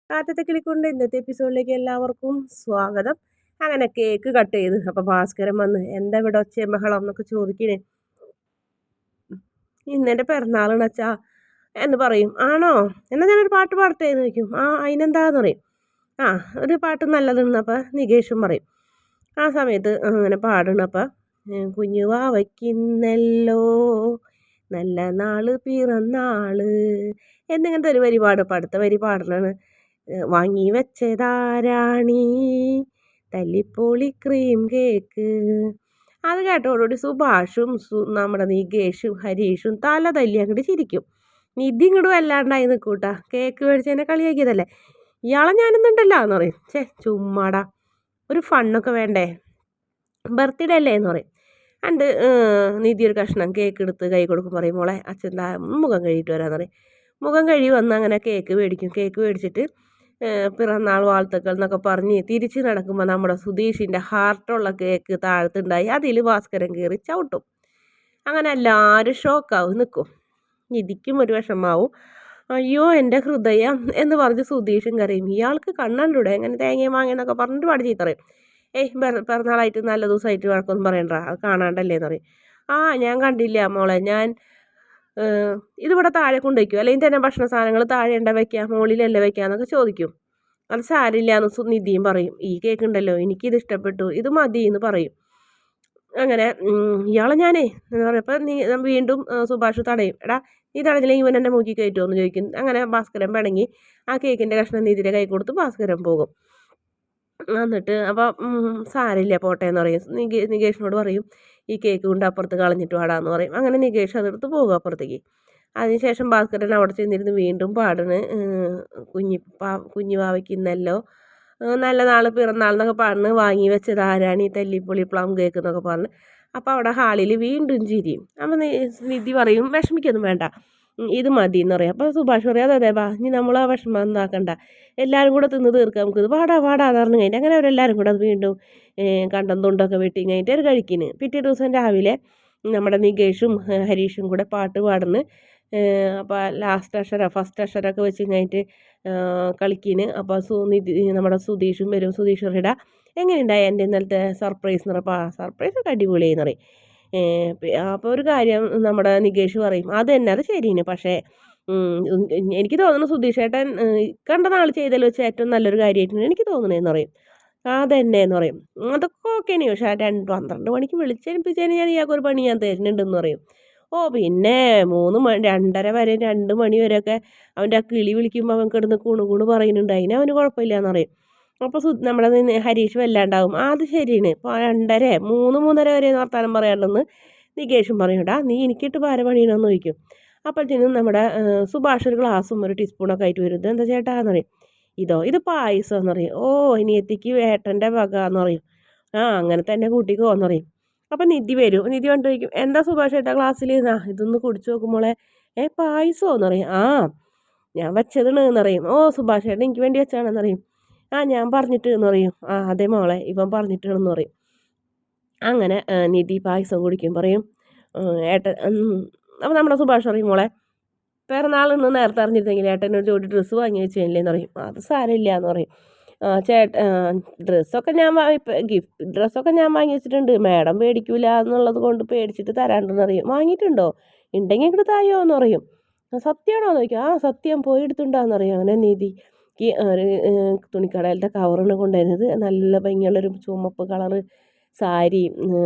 ആദ്യത്തെ കിളിക്കൊണ്ട് ഇന്നത്തെ എപ്പിസോഡിലേക്ക് എല്ലാവർക്കും സ്വാഗതം. അങ്ങനെ കേക്ക് കട്ട് ചെയ്ത് അപ്പോൾ ഭാസ്കരൻ വന്ന് എന്താ ഇവിടെ ഒച്ചയും ബഹളം എന്നൊക്കെ ചോദിക്കണേ. ഇന്നെൻ്റെ പിറന്നാളാണ് അച്ഛാ എന്ന് പറയും. ആണോ, എന്നാൽ ഞാനൊരു പാട്ട് പാടട്ടെ എന്ന് ചോദിക്കും. ആ അതിനെന്താന്ന് പറയും. ആ ഒരു പാട്ട് നല്ലതെന്ന് അപ്പോൾ നികേഷും പറയും. ആ സമയത്ത് അങ്ങനെ പാടണപ്പോൾ കുഞ്ഞു വാവയ്ക്കിന്നല്ലോ നല്ല നാള് പിറന്നാള് എന്നിങ്ങനത്തെ ഒരു വരി പാടും. അപ്പം അടുത്ത വരി പാടലാണ് വാങ്ങി വെച്ചതാരാണീ തല്ലിപ്പൊളി ക്രീം കേക്ക്. അത് കേട്ടോടുകൂടി സുഭാഷും നമ്മുടെ നികേഷും ഹരീഷും തല തല്ലി അങ്ങോട്ട് ചിരിക്കും. നിധി ഇങ്ങോട്ട് വല്ലാണ്ടായി നിൽക്കൂട്ടാ. കേക്ക് മേടിച്ചതിനെ കളിയാക്കിയതല്ലേ, ഇയാളെ ഞാനൊന്നുണ്ടല്ലോ എന്ന് പറയും. ചുമ്മാടാ, ഒരു ഫണ്ണൊക്കെ വേണ്ടേ, ബർത്ത്ഡേ അല്ലേ എന്ന് പറയും. അണ്ട് നിധി ഒരു കഷ്ണം കേക്ക് എടുത്ത് കൈ കൊടുക്കും. പറയും മോളെ അച്ഛൻ മുഖം കഴുകിയിട്ട് വരാമെന്ന് പറയും. മുഖം കഴുകി വന്ന് അങ്ങനെ കേക്ക് മേടിക്കും. കേക്ക് മേടിച്ചിട്ട് പിറന്നാൾ വാഴ്ത്തുക്കൾ എന്നൊക്കെ പറഞ്ഞ് തിരിച്ച് നടക്കുമ്പോൾ നമ്മുടെ സുധീഷിൻ്റെ ഹാർട്ടുള്ള കേക്ക് താഴത്തുണ്ടായി. അതിൽ ഭാസ്കരൻ കയറി ചവിട്ടും. അങ്ങനെ എല്ലാവരും ഷോക്കാവും നിൽക്കും. നിധിക്കും ഒരു വിഷമാവും. അയ്യോ എൻ്റെ ഹൃദയം എന്ന് പറഞ്ഞ് സുധീഷും കരയും. ഇയാൾക്ക് കണ്ണല്ലൂടെ എങ്ങനെ തേങ്ങയും വാങ്ങിയെന്നൊക്കെ പറഞ്ഞിട്ട് പാടി ചീത്ത പറയും. പിറന്നാളായിട്ട് നല്ല ദിവസമായിട്ട് വഴക്കൊന്നും പറയണ്ട, അത് കാണാണ്ടല്ലേ എന്ന് പറയും. ആ ഞാൻ കണ്ടില്ല മോളെ, ഞാൻ ഇതിവിടെ താഴെ കൊണ്ടുവയ്ക്കും, അല്ലെങ്കിൽ തന്നെ ഭക്ഷണ സാധനങ്ങൾ താഴെ ഉണ്ട വയ്ക്കുക, മുകളിലല്ലേ വയ്ക്കുക എന്നൊക്കെ ചോദിക്കും. അത് സാരില്ല എന്ന് നിധിയും പറയും. ഈ കേക്ക് ഉണ്ടല്ലോ എനിക്കിത് ഇഷ്ടപ്പെട്ടു, ഇത് മതി എന്ന് പറയും. അങ്ങനെ ഇയാളെ ഞാനേ എന്ന് പറയപ്പോൾ വീണ്ടും സുഭാഷ് തടയും. എടാ നീ തടഞ്ഞില്ലെങ്കിൽ ഇവൻ എൻ്റെ മൂക്കി കയറ്റുമോ എന്ന് ചോദിക്കും. അങ്ങനെ ഭാസ്കരൻ പിണങ്ങി ആ കേക്കിൻ്റെ കഷ്ണം നിധിയുടെ കൈ കൊടുത്ത് ഭാസ്കരൻ പോകും. എന്നിട്ട് അപ്പം സാരില്ല പോട്ടെ എന്ന് പറയും. നികേഷിനോട് പറയും ഈ കേക്ക് കൊണ്ട് അപ്പുറത്ത് കളഞ്ഞിട്ട് പാടാന്ന് പറയും. അങ്ങനെ നികേഷ് അതെടുത്ത് പോകും അപ്പുറത്തേക്ക്. അതിനുശേഷം ഭാസ്കരൻ അവിടെ ചെന്നിരുന്ന് വീണ്ടും പാടണ് കുഞ്ഞു വാവയ്ക്കിന്നല്ലോ നല്ല നാൾ പിറന്നാൾ എന്നൊക്കെ പറഞ്ഞ് വാങ്ങി വെച്ചത് ആരാണ് ഈ തല്ലിപ്പൊളി പ്ലം കേക്ക് എന്നൊക്കെ പറഞ്ഞ്. അപ്പോൾ അവിടെ ഹാളിൽ വീണ്ടും ചിരിയും. അപ്പം നിധി പറയും വിഷമിക്കൊന്നും വേണ്ട, ഇത് മതി എന്ന് പറയും. അപ്പോൾ സുഭാഷ് പറയും അതെ ബാ, ഇനി നമ്മൾ ആ വിഷമം എന്താക്കണ്ട, എല്ലാവരും കൂടെ തിന്ന് തീർക്കാം, നമുക്ക് ഇത് വാടാന്ന് പറഞ്ഞു കഴിഞ്ഞിട്ട് അങ്ങനെ അവരെല്ലാവരും കൂടെ അത് വീണ്ടും കണ്ടം തുണ്ടൊക്കെ വെട്ടി കഴിഞ്ഞിട്ട് അവർ കഴിക്കുന്നു. പിറ്റേ ദിവസം രാവിലെ നമ്മുടെ നികേഷും ഹരീഷും കൂടെ പാട്ട് പാടുന്നു. അപ്പോൾ ഫസ്റ്റ് അക്ഷരമൊക്കെ വെച്ച് കഴിഞ്ഞിട്ട് കളിക്കുന്നു. അപ്പോൾ നമ്മുടെ സുധീഷും വരും. സുധീഷ് പറയടാ എങ്ങനെയുണ്ടായി എൻ്റെ ഇന്നലത്തെ സർപ്രൈസ് എന്ന് പറയപ്പോൾ സർപ്രൈസൊക്കെ അടിപൊളിയെന്ന് പറയും. അപ്പോൾ ഒരു കാര്യം നമ്മുടെ നികേഷ് പറയും അത് തന്നെ, അത് ശരിയാണ്, പക്ഷേ എനിക്ക് തോന്നുന്നു സുധീഷ് ഏട്ടൻ കണ്ട നാൾ ചെയ്തതിൽ വെച്ച് ഏറ്റവും നല്ലൊരു കാര്യമായിട്ടാണ് എനിക്ക് തോന്നുന്നതെന്ന് പറയും. അതെന്നെ എന്ന് പറയും. അതൊക്കെ ഓക്കെയാണ്, പക്ഷേ 12 മണിക്ക് വിളിച്ചേൽപ്പിച്ചതിന് ഞാൻ ഇയാൾക്കൊരു പണി ഞാൻ തരുന്നുണ്ടെന്ന് പറയും. ഓ പിന്നെ 3 മണി 2:30 വരെ 2 മണി വരെയൊക്കെ അവൻ്റെ ആ കിളി വിളിക്കുമ്പോൾ അവൻ കിടന്ന് കുണുകുണു പറയുന്നുണ്ട്, അതിന് അവന് കുഴപ്പമില്ല എന്ന് പറയും. അപ്പോൾ നമ്മുടെ ഹരീഷ് വല്ലാണ്ടാവും. അത് ശരിയാണ്, ഇപ്പോൾ 2:30 3:30 വരെ വർത്താനം പറയാനുണ്ടെന്ന് നികേഷും പറയൂടാ, നീ എനിക്കിട്ട് പണിയണമെന്ന് ചോദിക്കും. അപ്പോഴത്തേനും നമ്മുടെ സുഭാഷ് ഒരു ഗ്ലാസും ഒരു ടീസ്പൂണൊക്കെ ആയിട്ട് വരും. ഇതെന്താ ചേട്ടാന്ന് പറയും. ഇത് പായസം എന്ന് പറയും. ഓ ഇനിയത്തേക്ക് ഏട്ടൻ്റെ വക എന്ന് പറയും. ആ അങ്ങനെ തന്നെ കൂട്ടിക്കോ എന്ന് പറയും. അപ്പം നിധി വരും. നിധി കണ്ടു ചോദിക്കും എന്താ സുഭാഷ് ഏട്ടാ ഗ്ലാസ്സിൽ ഇതൊന്ന് കുടിച്ചു നോക്കുമ്പോളെ പായസമോ എന്ന് പറയും. ആ ഞാൻ വെച്ചതാണ് എന്ന് പറയും. ഓ സുഭാഷ് ഏട്ടൻ എനിക്ക് വേണ്ടി വെച്ചാണെന്ന് പറയും. ആ ഞാൻ പറഞ്ഞിട്ട് എന്ന് പറയും. ആ അതെ മോളെ ഇവൻ പറഞ്ഞിട്ടാണെന്ന് പറയും. അങ്ങനെ നിധി പായസം കുടിക്കും. പറയും ഏട്ടൻ അപ്പോൾ നമ്മുടെ സുഭാഷ് പറയും മോളെ പിറന്നാളെന്ന് നേരത്തെ അറിഞ്ഞിരുന്നെങ്കിൽ ഏട്ടനൊരു ജോഡി ഡ്രസ്സ് വാങ്ങി വെച്ചേനില്ലേന്ന് പറയും. അത് സാരമില്ല എന്ന് പറയും. ഡ്രസ്സൊക്കെ ഡ്രസ്സൊക്കെ ഞാൻ വാങ്ങി വെച്ചിട്ടുണ്ട്, മാഡം പേടിക്കൂല എന്നുള്ളത് കൊണ്ട് പേടിച്ചിട്ട് തരാണ്ടെന്ന് പറയും. വാങ്ങിയിട്ടുണ്ടോ, ഉണ്ടെങ്കിൽ ഇങ്ങോട്ട് തായോ എന്ന് പറയും. സത്യമാണോ എന്ന് ചോദിക്കും. ആ സത്യം പോയി എടുത്തുണ്ടാന്ന് പറയും. അങ്ങനെ നിധിക്ക് ഒരു തുണിക്കടയിലത്തെ കവറാണ് കൊണ്ടുവരുന്നത്. നല്ല ഭംഗിയുള്ളൊരു ചുമപ്പ് കളറ് സാരി.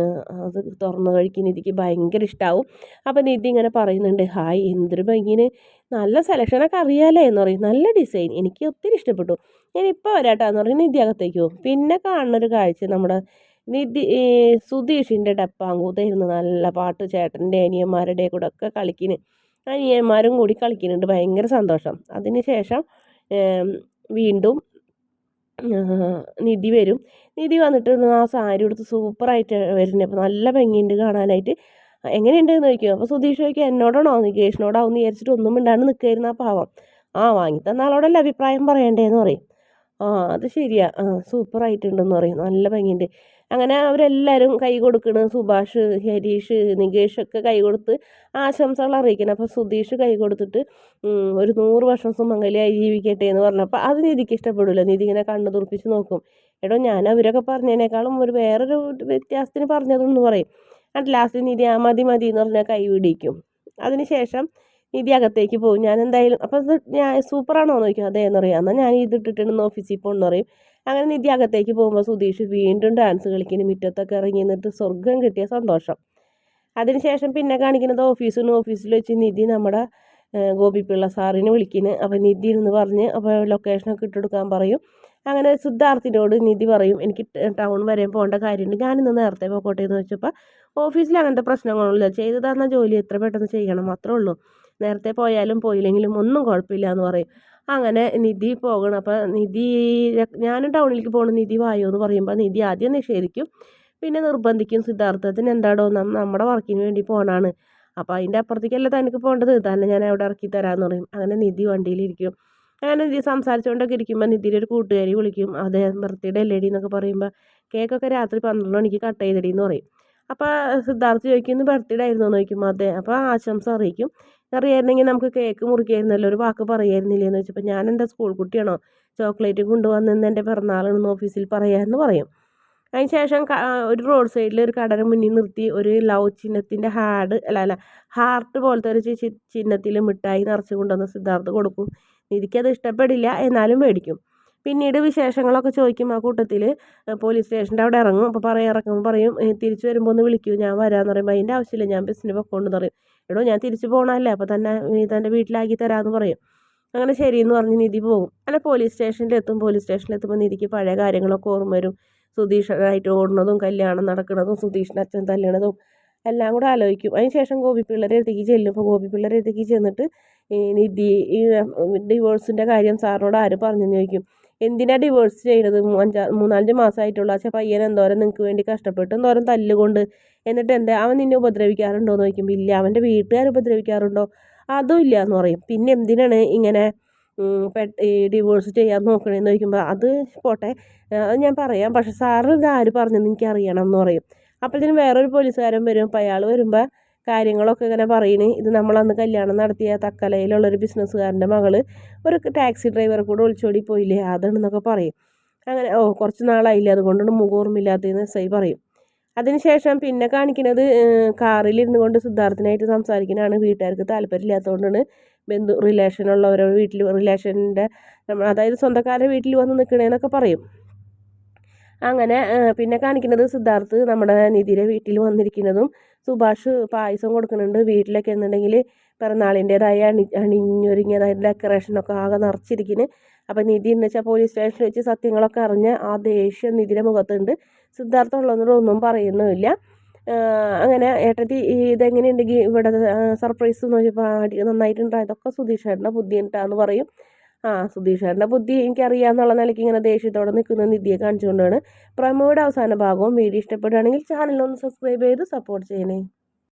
അത് തുറന്ന് കഴിക്കുന്ന നിധിക്ക് ഭയങ്കര ഇഷ്ടമാവും. അപ്പം നിധി ഇങ്ങനെ പറയുന്നുണ്ട്, ഹായ് എന്തൊരു ഭംഗിന്, നല്ല സെലക്ഷനൊക്കെ അറിയാലേ എന്ന് പറയും. നല്ല ഡിസൈൻ, എനിക്ക് ഒത്തിരി ഇഷ്ടപ്പെട്ടു, ഞാൻ ഇപ്പോൾ വരാട്ടാന്ന് പറയും. നിധി അകത്തേക്ക് പോകും. പിന്നെ കാണുന്നൊരു കാഴ്ച നമ്മുടെ സുധീഷിൻ്റെ ഡപ്പാങ്കൂത്തായിരുന്നു. നല്ല പാട്ട് ചേട്ടൻ്റെ അനിയന്മാരുടെ കൂടെ ഒക്കെ കളിക്കുന്നു. അനിയന്മാരും കൂടി കളിക്കുന്നുണ്ട്, ഭയങ്കര സന്തോഷം. അതിന് ശേഷം വീണ്ടും നിധി വരും. നിധി വന്നിട്ട് ആ സാരി എടുത്ത് സൂപ്പറായിട്ട് വരുന്നത്. അപ്പോൾ നല്ല ഭംഗിയുണ്ട് കാണാനായിട്ട്. എങ്ങനെയുണ്ട് എന്ന് ചോദിക്കും. അപ്പോൾ സുധീഷ് ചോദിക്കും എന്നോടാണോ നികേഷിനോടാവും വിചാരിച്ചിട്ട് ഒന്നും മിണ്ടാണ്ട് നിൽക്കായിരുന്നു ആ പാവം. ആ വാങ്ങി തന്ന ആളോടല്ലേ അഭിപ്രായം പറയണ്ടേന്ന് പറയും. ആ അത് ശരിയാ, സൂപ്പറായിട്ടുണ്ടെന്ന് പറയും. നല്ല ഭംഗിയുണ്ട്. അങ്ങനെ അവരെല്ലാവരും കൈ കൊടുക്കണ്. സുഭാഷ്, ഹരീഷ്, നികേഷ് ഒക്കെ കൈ കൊടുത്ത് ആശംസകൾ അറിയിക്കണം. അപ്പോൾ സുധീഷ് കൈ കൊടുത്തിട്ട് ഒരു 100 വർഷം സുമംഗലിയായി ജീവിക്കട്ടെ എന്ന് പറഞ്ഞപ്പോൾ അത് നിധിക്ക് ഇഷ്ടപ്പെടില്ല. നിധി ഇങ്ങനെ കണ്ണ് തുറപ്പിച്ച് നോക്കും. എടോ ഞാൻ അവരൊക്കെ പറഞ്ഞതിനേക്കാളും വേറൊരു വ്യത്യാസത്തിന് പറഞ്ഞതെന്ന് പറയും. എന്നിട്ട് ലാസ്റ്റ് നിധി മതി മതി എന്ന് പറഞ്ഞാൽ കൈ പിടിക്കും. അതിനുശേഷം നിധി അകത്തേക്ക് പോകും. ഞാൻ എന്തായാലും അപ്പോൾ അത് ഞാൻ സൂപ്പറാണോ എന്ന് ചോദിക്കും. അതേ എന്ന് പറയാം. എന്നാൽ ഞാൻ ഇതിട്ടിട്ടുണ്ടെന്ന് ഓഫീസിൽ പോകുമെന്ന് പറയും. അങ്ങനെ നിധി അകത്തേക്ക് പോകുമ്പോൾ സുധീഷ് വീണ്ടും ഡാൻസ് കളിക്കുന്നു. മുറ്റത്തൊക്കെ ഇറങ്ങി നിന്നിട്ട് സ്വർഗം കിട്ടിയ സന്തോഷം. അതിനുശേഷം പിന്നെ കാണിക്കുന്നത് ഓഫീസിൽ വെച്ച് നിധി നമ്മുടെ ഗോപിപിള്ള സാറിനെ വിളിക്കുന്നു. അപ്പോൾ നിധി എന്ന് പറഞ്ഞ് അപ്പോൾ ലൊക്കേഷനൊക്കെ ഇട്ടെടുക്കാൻ പറയും. അങ്ങനെ സിദ്ധാർത്ഥിനോട് നിധി പറയും എനിക്ക് ടൗൺ വരെ പോകേണ്ട കാര്യമുണ്ട്, ഞാനിന്ന് നേരത്തെ പോകട്ടെ എന്ന് വെച്ചപ്പോൾ ഓഫീസിൽ അങ്ങനത്തെ പ്രശ്നങ്ങളൊന്നുമില്ല, ചെയ്തു തന്ന ജോലി എത്ര പെട്ടെന്ന് ചെയ്യണം മാത്രമേ ഉള്ളൂ, നേരത്തെ പോയാലും പോയില്ലെങ്കിലും ഒന്നും കുഴപ്പമില്ല എന്ന് പറയും. അങ്ങനെ നിധി പോകണം. അപ്പോൾ നിധി ഞാനും ടൗണിലേക്ക് പോകണം, നിധി വായോ എന്ന് പറയുമ്പോൾ നിധി ആദ്യം നിഷേധിക്കും, പിന്നെ നിർബന്ധിക്കും. സിദ്ധാർത്ഥത്തിന് എന്താടോ നമ്മുടെ വർക്കിന് വേണ്ടി പോകണമാണ്, അപ്പോൾ അതിൻ്റെ അപ്പുറത്തേക്കല്ല തനിക്ക് പോകേണ്ടത്, തന്നെ ഞാൻ അവിടെ ഇറക്കി തരാമെന്ന് പറയും. അങ്ങനെ നിധി വണ്ടിയിലിരിക്കും. അങ്ങനെ നിധി സംസാരിച്ചുകൊണ്ടൊക്കെ ഇരിക്കുമ്പോൾ നിധിയുടെ ഒരു കൂട്ടുകാരി വിളിക്കും. അതെ ബർത്ത്ഡേ അല്ലേടി എന്നൊക്കെ പറയുമ്പോൾ കേക്കൊക്കെ രാത്രി 12 മണിക്ക് കട്ട് ചെയ്തടി എന്ന് പറയും. അപ്പോൾ സിദ്ധാർത്ഥ് ചോദിക്കുന്നു ബർത്ത്ഡേ ആയിരുന്നു എന്ന് ചോദിക്കും. അതെ. അപ്പോൾ ആശംസ അറിയിക്കും. അറിയായിരുന്നെങ്കിൽ നമുക്ക് കേക്ക് മുറിക്കായിരുന്നല്ലോ, ഒരു വാക്ക് പറയായിരുന്നില്ലേ എന്ന് വെച്ചപ്പോൾ ഞാൻ എൻ്റെ സ്കൂൾ കുട്ടിയാണോ ചോക്ലേറ്റ് കൊണ്ടുവന്നെന്ന് എൻ്റെ പിറന്നാളാണെന്ന് ഓഫീസിൽ പറയാമെന്ന് പറയും. അതിന് ശേഷം ഒരു റോഡ് സൈഡിൽ ഒരു കടയുടെ മുന്നിൽ നിർത്തി ഒരു ലവ് ചിഹ്നത്തിൻ്റെ ഹാർട്ട് പോലത്തെ ഒരു ചിഹ്നത്തിൽ മിഠായി നിറച്ച് കൊണ്ടുവന്ന് സിദ്ധാർത്ഥ് കൊടുക്കും. നിധിക്കത് ഇഷ്ടപ്പെടില്ല, എന്നാലും മേടിക്കും. പിന്നീട് വിശേഷങ്ങളൊക്കെ ചോദിക്കും. ആ കൂട്ടത്തിൽ പോലീസ് സ്റ്റേഷൻ്റെ അവിടെ ഇറങ്ങും. അപ്പോൾ ഇറങ്ങുമ്പോൾ പറയും തിരിച്ചു വരുമ്പോൾ ഒന്ന് വിളിക്കൂ, ഞാൻ വരാമെന്ന് പറയുമ്പോൾ അതിൻ്റെ ആവശ്യമില്ല, ഞാൻ ബസ്സിന് പൊക്കോണ്ടെന്ന് പറയും. എടോ ഞാൻ തിരിച്ചു പോകണമല്ലേ, അപ്പോൾ തന്നെ തൻ്റെ വീട്ടിലാക്കി തരാമെന്ന് പറയും. അങ്ങനെ ശരിയെന്ന് പറഞ്ഞ് നിധി പോകും. അങ്ങനെ പോലീസ് സ്റ്റേഷനിലെത്തുമ്പോൾ നിധിക്ക് പഴയ കാര്യങ്ങളൊക്കെ ഓർമ്മ വരും. സുധീഷനായിട്ട് ഓടുന്നതും കല്യാണം നടക്കുന്നതും സുധീഷിൻ്റെ അച്ഛൻ തല്ലണതും എല്ലാം കൂടെ ആലോചിക്കും. അതിന് ശേഷം ഗോപിപിള്ളയുടെ അടുത്തേക്ക് ചെല്ലും. അപ്പോൾ ഗോപിപിള്ളയുടെ അടുത്തേക്ക് ചെന്നിട്ട് നിധി ഈ ഡിവോഴ്സിൻ്റെ കാര്യം സാറിനോട് ആര് പറഞ്ഞെന്ന് ചോദിക്കും. എന്തിനാ ഡിവോഴ്സ് ചെയ്യുന്നത്, 3-5 മാസമായിട്ടുള്ളൂ, ആ പയ്യൻ എന്തോരം നിങ്ങൾക്ക് വേണ്ടി കഷ്ടപ്പെട്ട് എന്തോരം തല്ലുകൊണ്ട്, എന്നിട്ട് എന്താ അവൻ നിന്നെ ഉപദ്രവിക്കാറുണ്ടോ എന്ന് ചോദിക്കും. ഇല്ല. അവൻ്റെ വീട്ടുകാർ ഉപദ്രവിക്കാറുണ്ടോ, അതും ഇല്ല എന്ന് പറയും. പിന്നെ എന്തിനാണ് ഇങ്ങനെ ഈ ഡിവോഴ്സ് ചെയ്യാൻ നോക്കണേന്ന് ചോദിക്കുമ്പോൾ അത് പോട്ടെ, അത് ഞാൻ പറയാം, പക്ഷെ സാറ് ഇത് ആര് പറഞ്ഞെന്ന് എനിക്ക് അറിയണം എന്ന് പറയും. അപ്പോഴത്തേനും വേറൊരു പോലീസുകാരൻ വരും. അപ്പോൾ അയാൾ വരുമ്പോൾ കാര്യങ്ങളൊക്കെ ഇങ്ങനെ പറയുന്നു. ഇത് നമ്മളന്ന് കല്യാണം നടത്തിയ തക്കലയിലുള്ളൊരു ബിസിനസ്സുകാരൻ്റെ മകള് ഒരു ടാക്സി ഡ്രൈവറെ കൂടെ ഒളിച്ചോടി പോയില്ലേ, അതാണെന്നൊക്കെ പറയും. അങ്ങനെ കുറച്ച് നാളായില്ലേ, അതുകൊണ്ടാണ് മുഖോർമ്മില്ലാത്തതെന്ന് എസ് ഐ പറയും. അതിനുശേഷം പിന്നെ കാണിക്കുന്നത് കാറിലിരുന്ന് കൊണ്ട് സിദ്ധാർത്ഥനായിട്ട് സംസാരിക്കുന്നതാണ്. വീട്ടുകാർക്ക് താല്പര്യമില്ലാത്തതുകൊണ്ടാണ് റിലേഷനുള്ളവരോ റിലേഷൻ്റെ അതായത് സ്വന്തക്കാരുടെ വീട്ടിൽ വന്ന് നിൽക്കണേന്നൊക്കെ പറയും. അങ്ങനെ പിന്നെ കാണിക്കുന്നത് സിദ്ധാർത്ഥ് നമ്മുടെ നിധിയുടെ വീട്ടിൽ വന്നിരിക്കുന്നതും സുഭാഷ് പായസം കൊടുക്കുന്നുണ്ട്. വീട്ടിലൊക്കെ എന്നുണ്ടെങ്കിൽ പിറന്നാളിൻ്റേതായ അണിഞ്ഞൊരുങ്ങിയതായ ഡെക്കറേഷനൊക്കെ ആകെ നിറച്ചിരിക്കുന്നു. അപ്പോൾ നിധി എന്ന് വെച്ചാൽ പോലീസ് സ്റ്റേഷനിൽ വെച്ച് സത്യങ്ങളൊക്കെ അറിഞ്ഞ് ആ ദേഷ്യം നിധിയുടെ മുഖത്തുണ്ട്. സിദ്ധാർത്ഥ ഉള്ളതെന്നൊന്നും പറയുന്നുമില്ല. അങ്ങനെ ഏട്ടത്തി ഇതെങ്ങനെയുണ്ടെങ്കിൽ ഇവിടെ സർപ്രൈസ് എന്ന് ചോദിച്ചപ്പോൾ നന്നായിട്ടുണ്ട്, അതൊക്കെ സുധീഷേട്ടൻ്റെ ബുദ്ധി ഉണ്ടാന്ന് പറയും. സുധീഷേട്ടൻ്റെ ബുദ്ധി എനിക്കറിയാമെന്നുള്ള നിലയ്ക്ക് ഇങ്ങനെ ദേഷ്യത്തോടെ നിൽക്കുന്ന നിധിയെ കാണിച്ചുകൊണ്ടാണ് പ്രമോയുടെ അവസാന ഭാഗവും. വീഡിയോ ഇഷ്ടപ്പെടുകയാണെങ്കിൽ ചാനലൊന്ന് സബ്സ്ക്രൈബ് ചെയ്ത് സപ്പോർട്ട് ചെയ്യണേ.